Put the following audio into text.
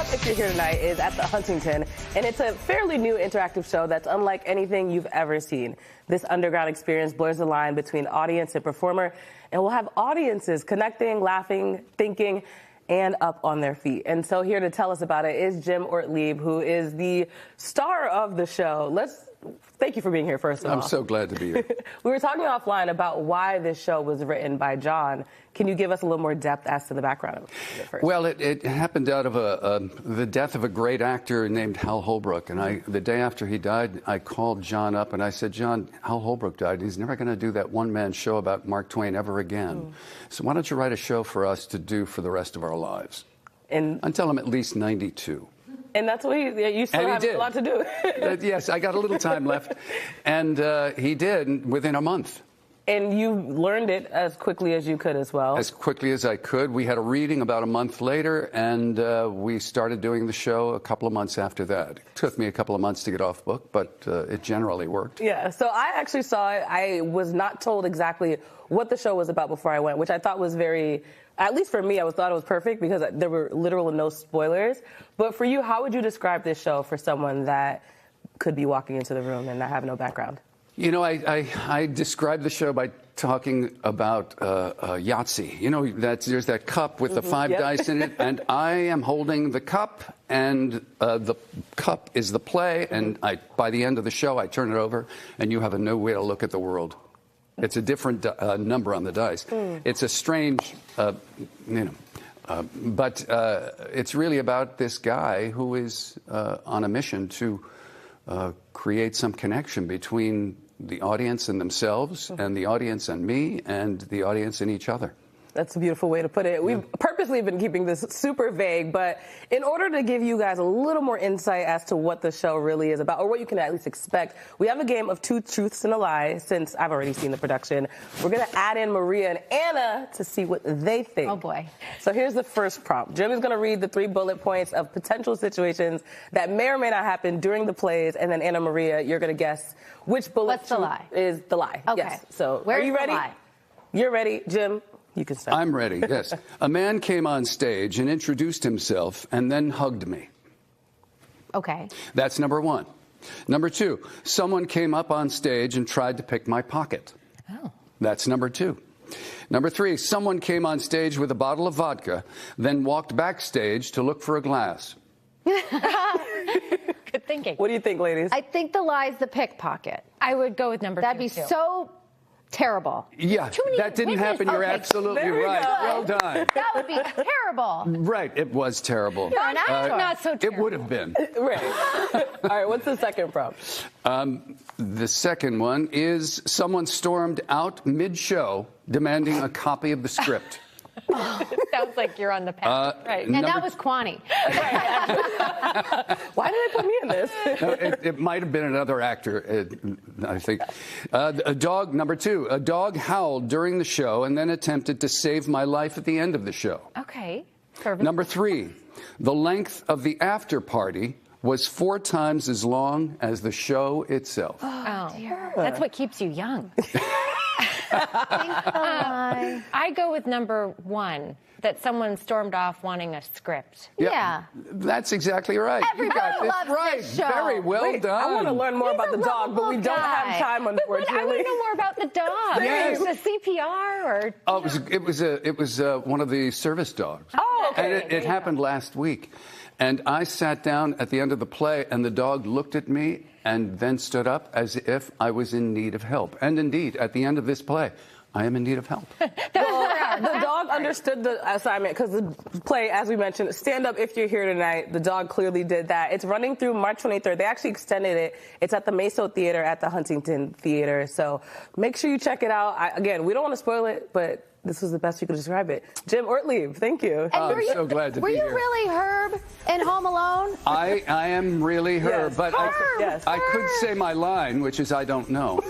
Up If You're Here Tonight is at the Huntington, and it's a fairly new interactive show that's unlike anything you've ever seen. This underground experience blurs the line between audience and performer, and we'll have audiences connecting, laughing, thinking, and up on their feet. And so here to tell us about it is Jim Ortlieb, who is the star of the show. Thank you for being here, first of all. I'm so glad to be here. We were talking offline about why this show was written by John. Can you give us a little more depth as to the background of it first? Well, it happened out of the death of a great actor named Hal Holbrook. And the day after he died, I called John up and I said, John, Hal Holbrook died. He's never going to do that one-man show about Mark Twain ever again. So why don't you write a show for us to do for the rest of our lives? Until I'm at least 92. And that's what you still have a lot to do. Yes, I got a little time left. And he did within a month. And you learned it as quickly as you could as well. As quickly as I could. We had a reading about a month later, and we started doing the show a couple of months after that. It took me a couple of months to get off book, but it generally worked. Yeah, so I actually saw it. I was not told exactly what the show was about before I went, which I thought was very... At least for me, I thought it was perfect because there were literal no spoilers. But for you, how would you describe this show for someone that could be walking into the room and not have no background? You know, I described the show by talking about Yahtzee. You know, there's that cup with the five dice in it, and I am holding the cup, and the cup is the play, and by the end of the show, I turn it over, and you have a new way to look at the world. It's a different number on the dice. It's a strange, but it's really about this guy who is on a mission to create some connection between the audience and themselves, and the audience and me, and the audience and each other. That's a beautiful way to put it. We've purposely been keeping this super vague, but in order to give you guys a little more insight as to what the show really is about, or what you can at least expect, we have a game of two truths and a lie. Since I've already seen the production, we're going to add in Maria and Anna to see what they think. Oh, boy. So here's the first prompt. Jim is going to read the 3 bullet points of potential situations that may or may not happen during the plays, and then Anna Maria, you're going to guess which bullet is the lie. Okay. Yes. So Where's are you ready? The lie? You're ready, Jim. You can start. I'm ready, yes. A man came on stage and introduced himself and then hugged me. Okay. That's number 1. Number 2, someone came up on stage and tried to pick my pocket. Oh. That's number 2. Number 3, someone came on stage with a bottle of vodka, then walked backstage to look for a glass. Good thinking. What do you think, ladies? I think the lie's the pickpocket. I would go with number 2. That'd be so terrible. Yeah, that didn't happen. You're absolutely right. Well done. That would be terrible. Right, it was terrible. You're an actor. Not so terrible. It would have been. Right. All right, what's the second prompt? The second one is someone stormed out mid-show demanding a copy of the script. Sounds like you're on the path. Right. And that was Kwani. Why did they put me in this? No, it might have been another actor, I think. Number 2, a dog howled during the show and then attempted to save my life at the end of the show. Okay. Number 3, the length of the after party was 4 times as long as the show itself. Oh, that's what keeps you young. I go with number 1, that someone stormed off wanting a script. Yeah. That's exactly right. Everybody loves this show. Very well done. I want to learn more about the dog, but we don't have time, unfortunately. I want to know more about the dog. Yes. The CPR or... Oh, it was one of the service dogs. Oh, okay. And it happened last week. And I sat down at the end of the play, and the dog looked at me and then stood up as if I was in need of help. And indeed, at the end of this play, I am in need of help. Well, the dog understood the assignment because the play, as we mentioned, Stand Up If You're Here Tonight, the dog clearly did that. It's running through March 23rd. They actually extended it. It's at the Theatre at the Huntington Theatre. So make sure you check it out. Again, we don't want to spoil it, but this was the best you could describe it. Jim Ortlieb, thank you. I'm so glad to be here. Were you really Herb in Home Alone? I am really Herb, Yes. but Yes. I could say my line, which is I don't know.